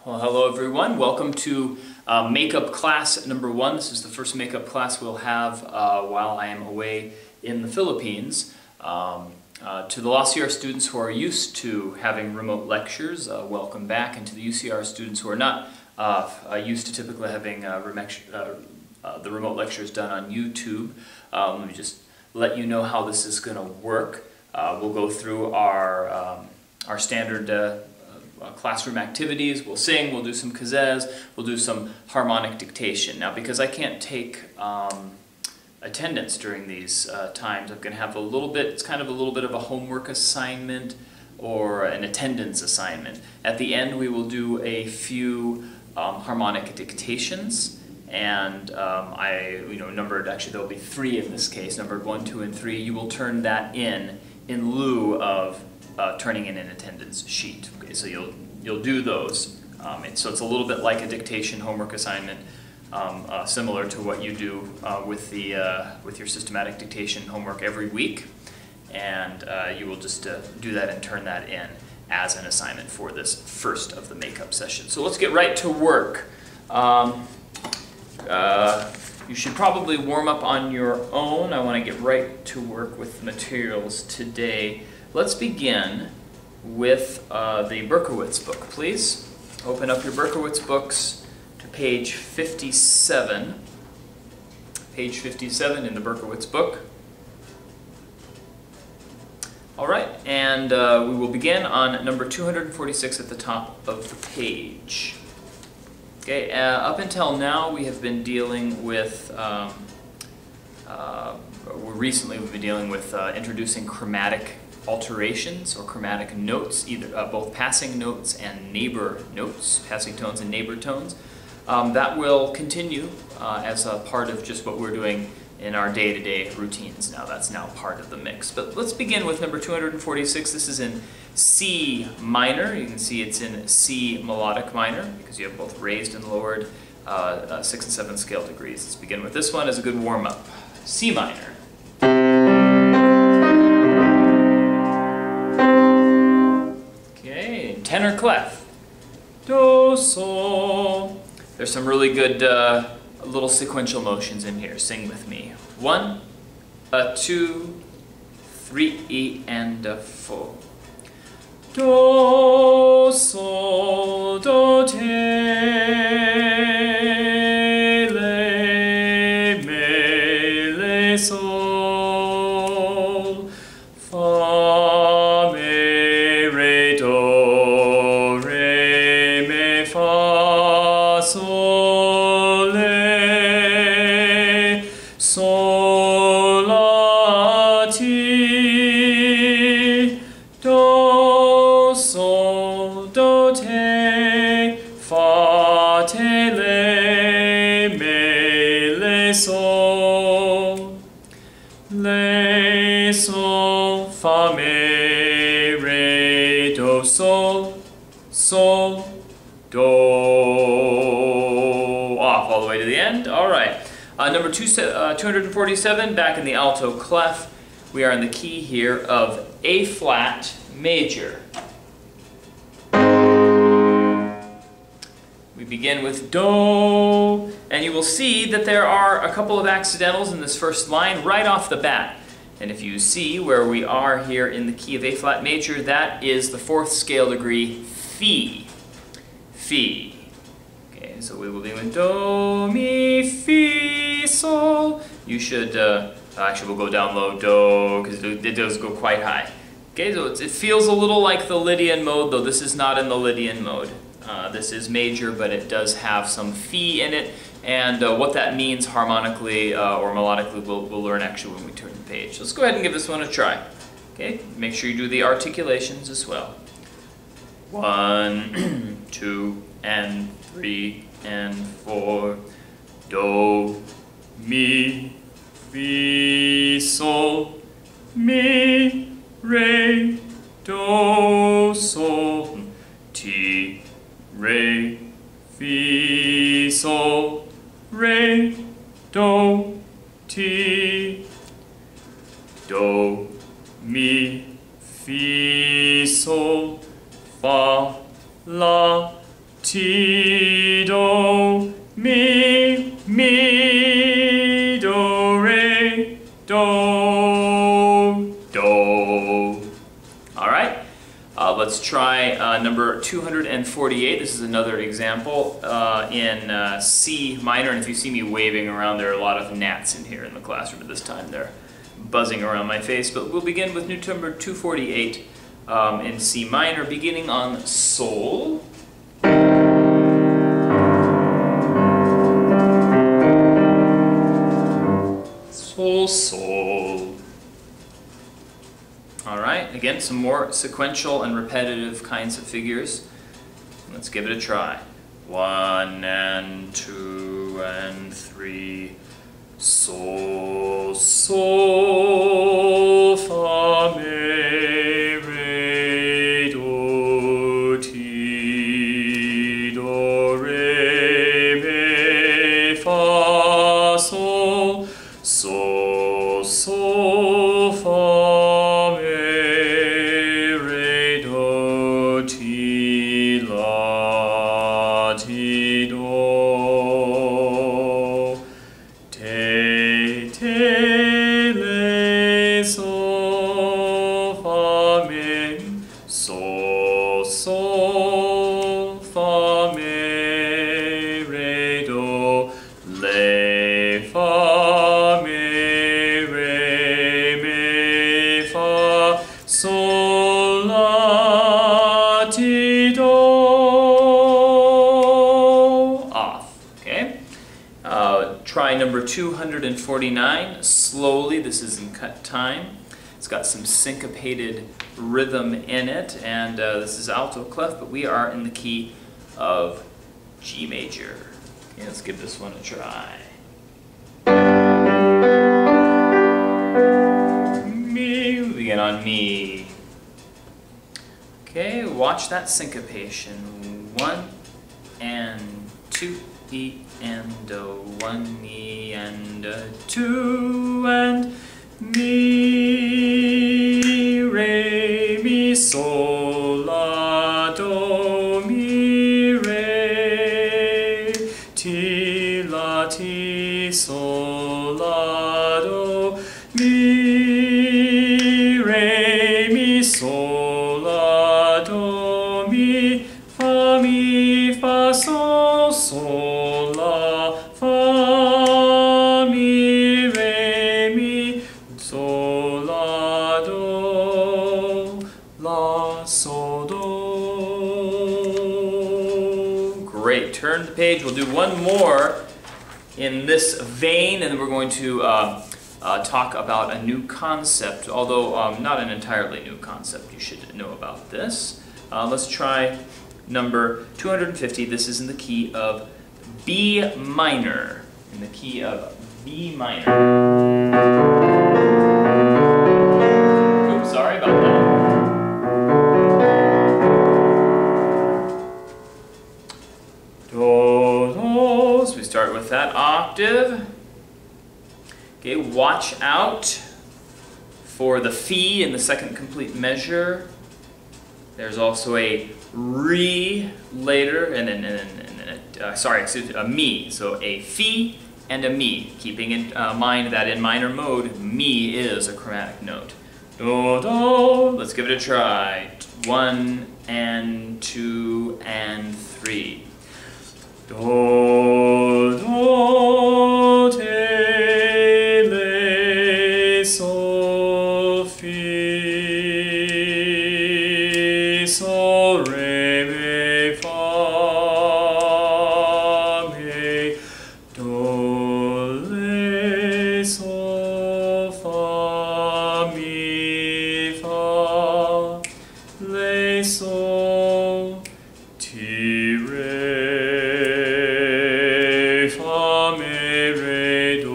Well, hello everyone. Welcome to makeup class number 1. This is the first makeup class we'll have while I am away in the Philippines. To the La Sierra students who are used to having remote lectures, welcome back. And to the UCR students who are not used to typically having the remote lectures done on YouTube, let me just let you know how this is going to work. We'll go through our standard classroom activities. We'll sing, we'll do some kazaz, we'll do some harmonic dictation. Now, because I can't take attendance during these times, I'm going to have a little bit, it's kind of a little bit of a homework assignment or an attendance assignment. At the end, we will do a few harmonic dictations, and numbered, actually there'll be 3 in this case, numbered 1, 2, and 3. You will turn that in lieu of turning in an attendance sheet. Okay, so you'll do those. So it's a little bit like a dictation homework assignment, similar to what you do with your systematic dictation homework every week, and you will just do that and turn that in as an assignment for this first of the makeup session. So let's get right to work. You should probably warm up on your own. I want to get right to work with the materials today. Let's begin with the Berkowitz book, please. Open up your Berkowitz books to page 57. Page 57 in the Berkowitz book. All right, and we will begin on number 246 at the top of the page. Okay, up until now we have been dealing with recently we've been dealing with introducing chromatic alterations or chromatic notes, either both passing notes and neighbor notes, passing tones and neighbor tones. That will continue as a part of just what we're doing in our day-to-day routines. Now that's now part of the mix. But let's begin with number 246. This is in C minor. You can see it's in C melodic minor because you have both raised and lowered 6th and 7th scale degrees. Let's begin with this one as a good warm-up. C minor. Tenor clef, do, sol. There's some really good little sequential motions in here. Sing with me. 1, 2, 3, and 4. Do, sol, do, te, le, me, le, sol, fa, me, re, do. Sol, le, sol, la, ti, do, sol, do, te, fa, te, le, me, le, sol, fa, me, re, do, sol, sol, do. Off all the way to the end. All right. Number 247, back in the alto clef. We are in the key here of A flat major. We begin with do, and you will see that there are a couple of accidentals in this first line right off the bat. And if you see where we are here in the key of A flat major, that is the 4th scale degree, Fi. Fi. Okay, so we will be with do, mi, fi, sol. You should, actually we'll go down low, do, because it does go quite high. Okay, so it feels a little like the Lydian mode, though this is not in the Lydian mode. This is major, but it does have some fi in it, and what that means harmonically or melodically we'll learn actually when we turn the page. So let's go ahead and give this one a try. Okay, make sure you do the articulations as well. 1, 2, and 3, and 4. Do, mi, fi, sol, mi, re, do, sol, ti, re, fi, sol, re, do, ti, do, mi, fi, sol, fa, la, Ti, do, mi, do, re, do, do. All right, let's try number 248. This is another example in C minor, and if you see me waving around, there are a lot of gnats in here in the classroom at this time. They're buzzing around my face, but we'll begin with number 248 in C minor, beginning on Sol. Sol, Sol. All right, again, some more sequential and repetitive kinds of figures. Let's give it a try. 1 and 2 and 3. Sol, sol, fa, me, re, do, ti, do, re, mi, fa, sol, sol, sol, fa, me, re, do, ti, la, ti, do. Sol, fa, me, re, do, le, fa, me, re, mi, fa, sol, la, ti, do. Off, okay? Try number 249, slowly. This is in cut time. It's got some syncopated rhythm in it, and this is alto clef, but we are in the key of G major. Okay, let's give this one a try. Mi, we begin on mi. Okay, watch that syncopation. 1 and 2, E and a 1, E and a 2, and mi, re, mi, sol, la, do, mi, re, ti, la, ti, sol, la, do, mi, re, mi, sol, la, do, mi, fa, sol, sol, la, fa, mi, re, mi, sol, la, do, la, sol, do. Great. Turn the page. We'll do one more in this vein, and then we're going to talk about a new concept, although not an entirely new concept. You should know about this. Let's try number 250. This is in the key of B minor. In the key of B minor. Oops, sorry about that. Do, do. So we start with that octave. Okay, watch out for the Fi in the second complete measure. There's also a re later, and then a mi. So a Fi and a mi. Keeping in mind that in minor mode, mi is a chromatic note. Do, do. Let's give it a try. 1 and 2 and 3. Do, do, te, le, sol, fi, sol, re, mi, fa, mi, do, le, sol, fa, mi, fa, le, sol, ti, re, fa, mi, re, do.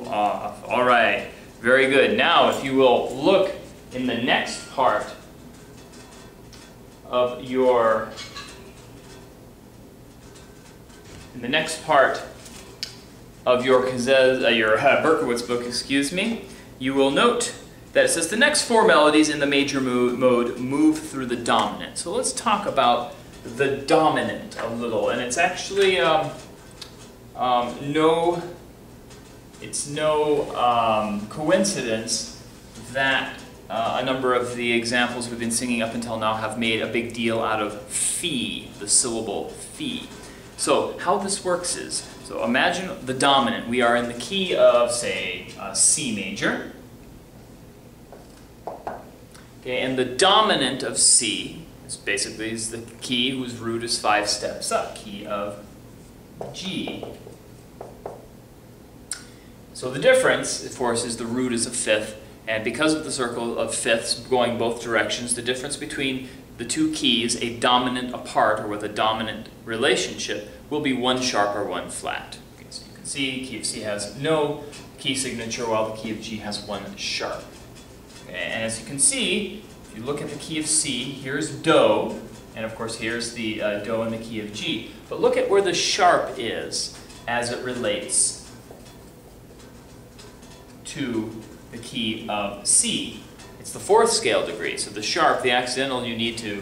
Off. All right. Very good. Now, if you will look in the next part of your Berkowitz book, excuse me, you will note that it says the next four melodies in the major mode move through the dominant. So let's talk about the dominant a little, and it's actually no coincidence that a number of the examples we've been singing up until now have made a big deal out of phi, the syllable phi. So how this works is, so imagine the dominant. We are in the key of, say, C major. Okay, and the dominant of C is basically the key whose root is 5 steps up, key of G. So the difference, of course, is the root is a fifth, and because of the circle of fifths going both directions, the difference between the two keys, a dominant apart or with a dominant relationship, will be one sharp or one flat. Okay, so you can see key of C has no key signature while the key of G has one sharp. Okay, and as you can see, if you look at the key of C, here's Do, and of course here's the Do in the key of G. But look at where the sharp is as it relates to the key of C. It's the 4th scale degree, so the sharp, the accidental you need to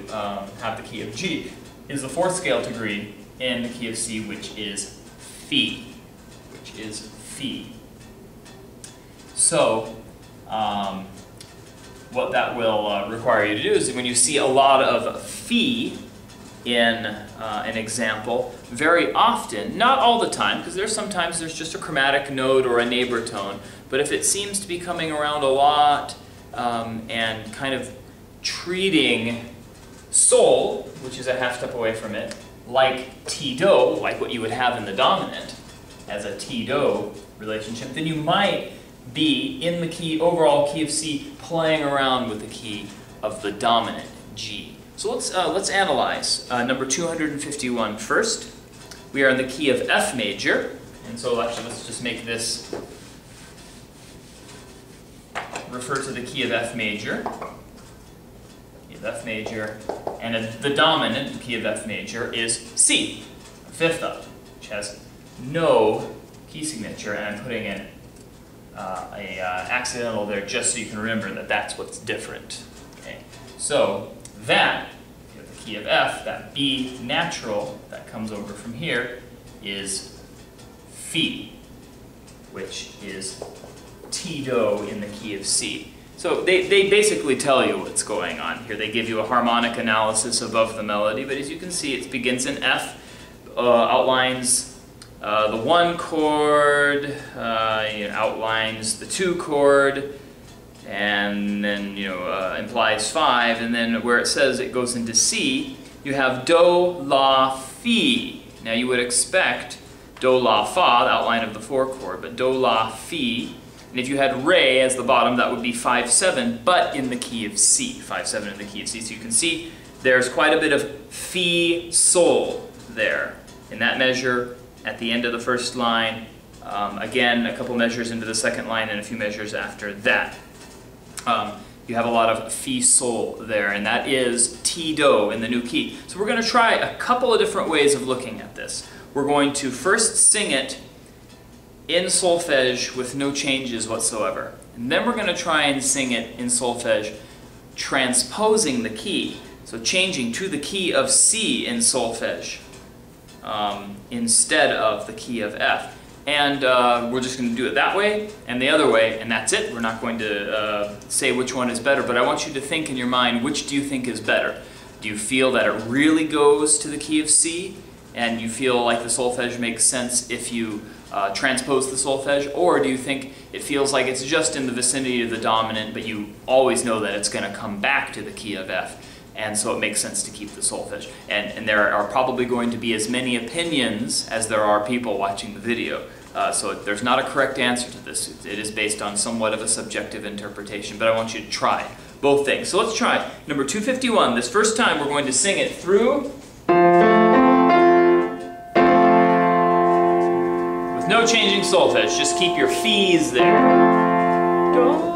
have the key of G, is the 4th scale degree in the key of C, which is Phi. So, what that will require you to do is when you see a lot of Phi in an example, very often, not all the time, because sometimes there's just a chromatic note or a neighbor tone, but if it seems to be coming around a lot and kind of treating Sol, which is a half step away from it, like Ti-Do, like what you would have in the dominant as a Ti-Do relationship, then you might be in the key, overall key of C, playing around with the key of the dominant G. So let's analyze number 251 first. We are in the key of F major, and so actually let's just make this refer to the key of F major. Key of F major, and the dominant key of F major is C, 5th up, which has no key signature, and I'm putting in a accidental there just so you can remember that that's what's different. Okay, so that, if you have the key of F, that B natural that comes over from here is Phi, which is Ti-Do in the key of C. So they basically tell you what's going on here. They give you a harmonic analysis above the melody, but as you can see, it begins in F, outlines the 1 chord, outlines the 2 chord, and then implies 5, and then where it says it goes into C, you have Do, La, Fi. Now you would expect Do, La, Fa, the outline of the 4 chord, but Do, La, Fi. And if you had Re as the bottom, that would be 5/7, but in the key of C. 5/7 in the key of C. So you can see there's quite a bit of Phi Sol there in that measure at the end of the first line. Again, a couple measures into the second line and a few measures after that. You have a lot of Phi Sol there, and that is Ti-Do in the new key. So we're going to try a couple of different ways of looking at this. We're going to first sing it in solfege with no changes whatsoever. And then we're going to try and sing it in solfege transposing the key, so changing to the key of C in solfege instead of the key of F. And we're just going to do it that way and the other way, and that's it. We're not going to say which one is better, but I want you to think in your mind, which do you think is better? Do you feel that it really goes to the key of C, and you feel like the solfege makes sense if you transpose the solfege, or do you think it feels like it's just in the vicinity of the dominant, but you always know that it's going to come back to the key of F, and so it makes sense to keep the solfege? And there are probably going to be as many opinions as there are people watching the video. So there's not a correct answer to this. It is based on somewhat of a subjective interpretation, but I want you to try both things. So let's try number 251. This first time we're going to sing it through no changing solfege, just keep your Ph's there. Do.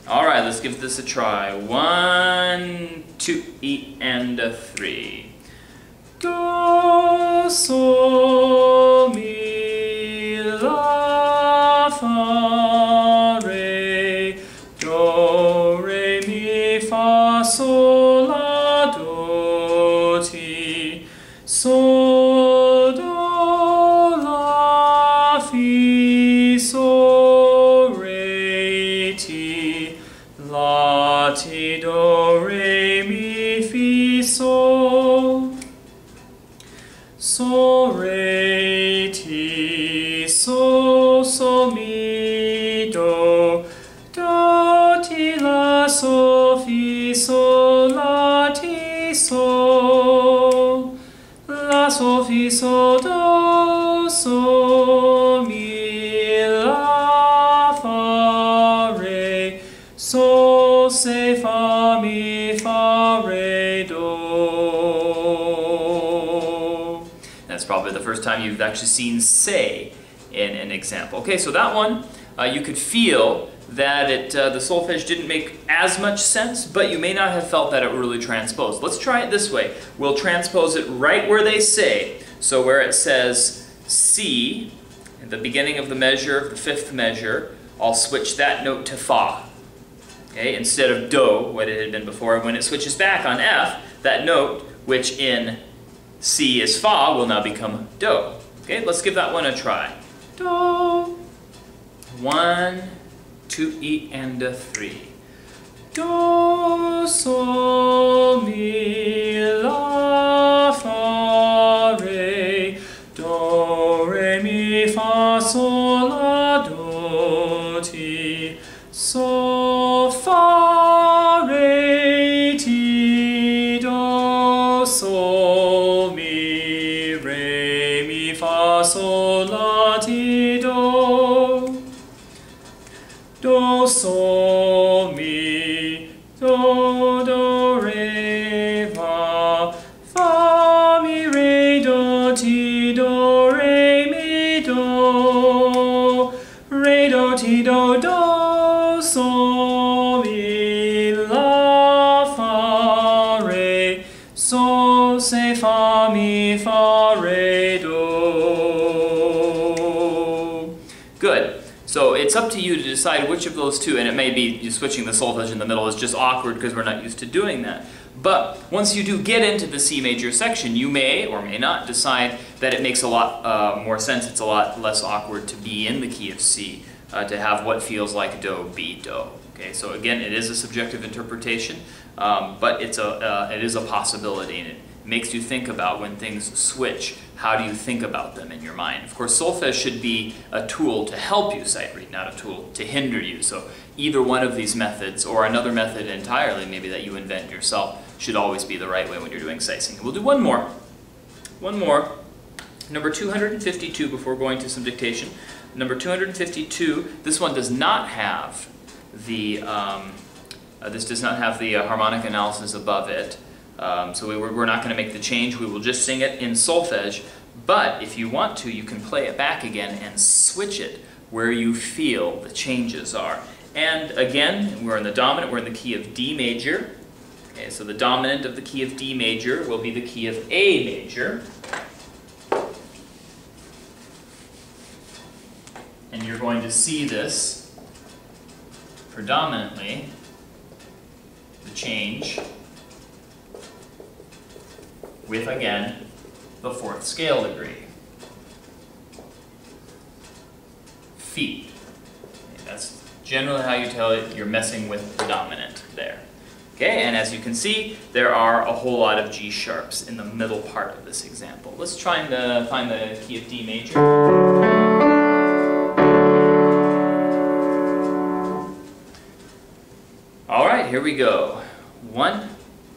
All right, let's give this a try. 1, 2, E, and 3. Do, sol, mi, la, fa, re, fa, sol, la, do, ti, sol, do, la, fi, sol, re, ti, la, ti, do, re, mi, fi, sol, sol, re, ti, sol, sol, mi, do, do, ti, la, sol, fi, sol, la, ti, sol, la, sol, fi, sol, do, sol, mi, la, fa, re, sol, se, fa, mi, fa, re, do. That's probably the first time you've actually seen say in an example. Okay, so that one, you could feel that the solfege didn't make as much sense, but you may not have felt that it really transposed. Let's try it this way. We'll transpose it right where they say. So where it says C, at the beginning of the measure, the fifth measure, I'll switch that note to fa. Okay, instead of do, what it had been before. When it switches back on F, that note, which in C is fa, will now become do. Okay, let's give that one a try. Do. 1, 2, E, and 3. Do, sol, mi, la, fa, re. Do, re, mi, fa, sol, la, do, ti. Sol, fa, re, ti, do, sol, mi, re, mi, fa, sol, la, ti, do. Do, sol, mi, do, re, fa, fa, mi, re, do, ti, do, re, mi, do, re, do, ti, do, sol, mi, la, fa, re, sol, se, fa, mi, fa, re, do. Good. So it's up to you to decide which of those two, and it may be you switching the solfege in the middle is just awkward because we're not used to doing that. But once you do get into the C major section, you may or may not decide that it makes a lot more sense, it's a lot less awkward to be in the key of C, to have what feels like do be do. Okay, so again, it is a subjective interpretation, but it is a possibility, and it makes you think about when things switch. How do you think about them in your mind? Of course, solfege should be a tool to help you sight read, not a tool to hinder you. So either one of these methods, or another method entirely, maybe that you invent yourself, should always be the right way when you're doing sight singing. We'll do one more. One more. Number 252 before going to some dictation. Number 252, this one does not have the harmonic analysis above it. So we're not going to make the change. We will just sing it in solfege. But if you want to, you can play it back again and switch it where you feel the changes are. And again, we're in the dominant. We're in the key of D major. Okay, so the dominant of the key of D major will be the key of A major. And you're going to see this predominantly, the change, with, again, the fourth scale degree. Fi. That's generally how you tell it you're messing with the dominant there. Okay, and as you can see, there are a whole lot of G sharps in the middle part of this example. Let's try and find the key of D major. All right, here we go. 1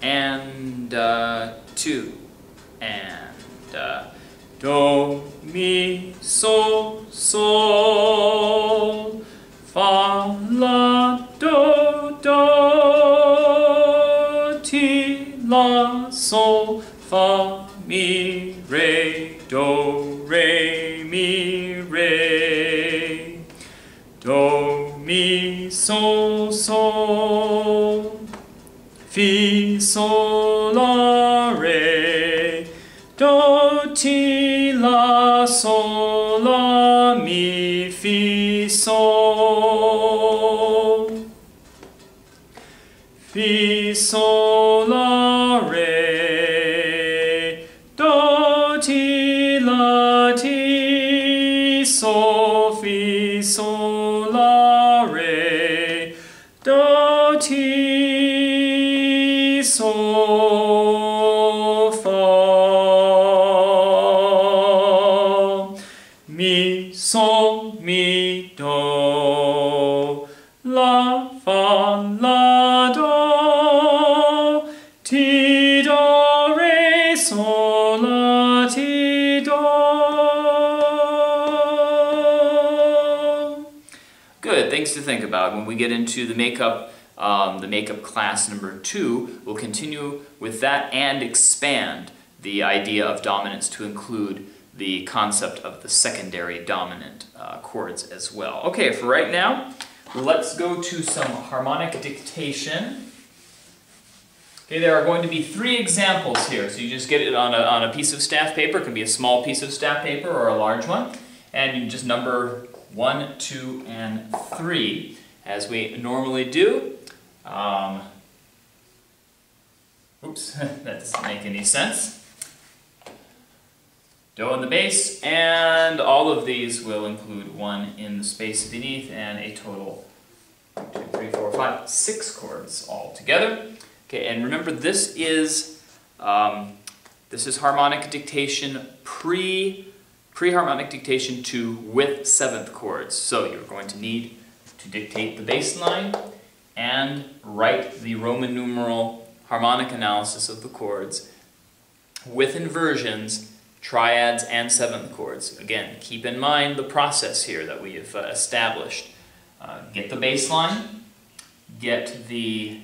and 2 and do, mi, sol, sol, fa, la, do, do, ti, la, sol, fa, mi, re, do, re, mi, re, do, mi, sol, sol, fi, sol, la, re, do, ti, la, sol, la, mi, fi, sol, fi, sol, la, re, do, ti, la, ti, sol, fi, sol, la, re, do, ti, sol, fa, mi, sol, mi, do, la, fa, la, do, ti, do, re, sol, la, ti, do. Good, things to think about. When we get into the makeup class number 2, we'll continue with that and expand the idea of dominance to include the concept of the secondary dominant chords as well. Okay, for right now, let's go to some harmonic dictation. Okay, there are going to be 3 examples here, so you just get it on a piece of staff paper. It can be a small piece of staff paper or a large one, and you just number 1, 2, and 3 as we normally do. Oops, that doesn't make any sense. Do in the bass, and all of these will include 1 in the space beneath, and a total 1, 2, 3, 4, 5, 6 chords all together. Okay, and remember this is harmonic dictation pre-harmonic dictation 2 with 7th chords. So you're going to need to dictate the bass line and write the Roman numeral harmonic analysis of the chords with inversions, triads, and 7th chords. Again, keep in mind the process here that we have established. Get the bass line, get the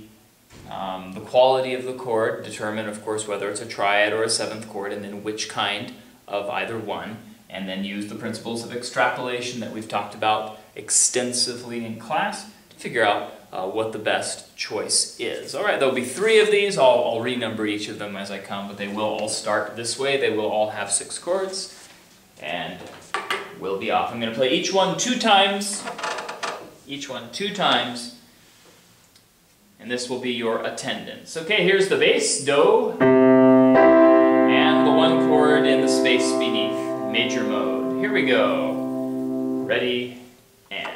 quality of the chord, determine, of course, whether it's a triad or a 7th chord, and then which kind of either one, and then use the principles of extrapolation that we've talked about extensively in class to figure out what the best choice is. All right, there'll be 3 of these. I'll renumber each of them as I come, but they will all start this way. They will all have 6 chords, and we'll be off. I'm going to play each one 2 times, and this will be your attendance. Okay, here's the bass, do, and the 1 chord in the space beneath, major mode. Here we go. Ready, and.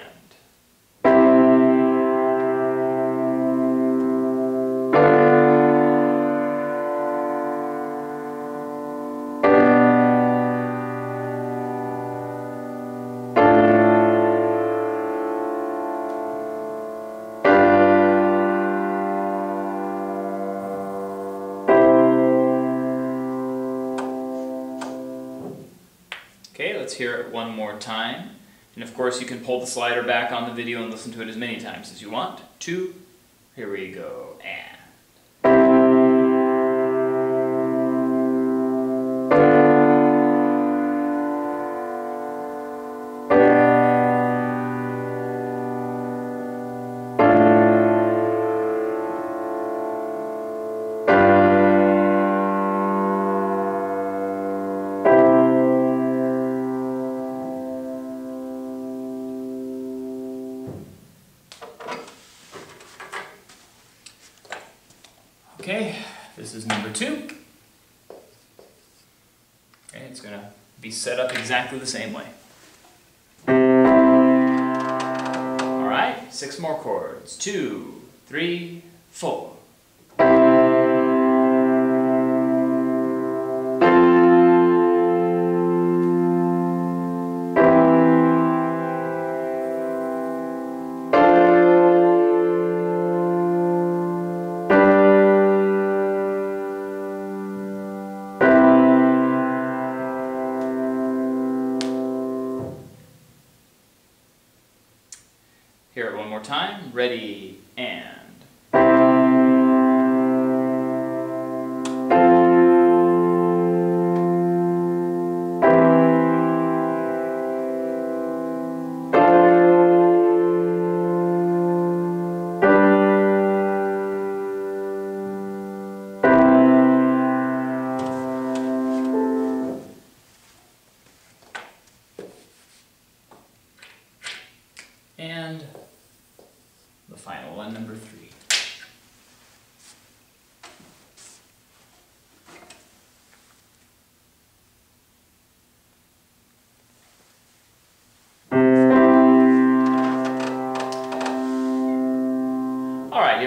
Okay, let's hear it one more time. And of course you can pull the slider back on the video and listen to it as many times as you want. 2, here we go, and. Okay, this is number 2. Okay, it's going to be set up exactly the same way. Alright, 6 more chords. 2, 3, 4. Hear it one more time. Ready, and. And the final.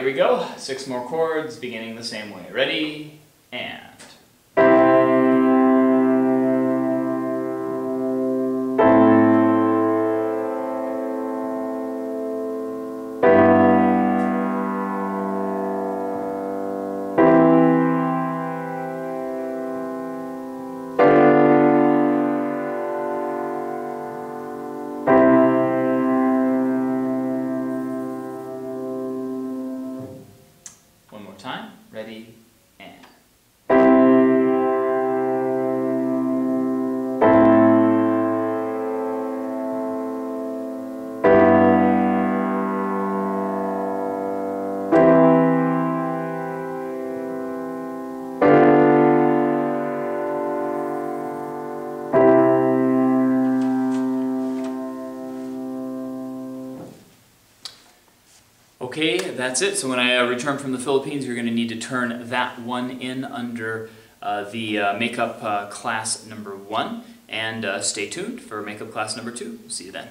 we go. 6 more chords, beginning the same way. Ready, and... One more time. Ready, and... Okay, that's it. So when I return from the Philippines, you're going to need to turn that one in under the makeup class number 1, and stay tuned for makeup class number 2. See you then.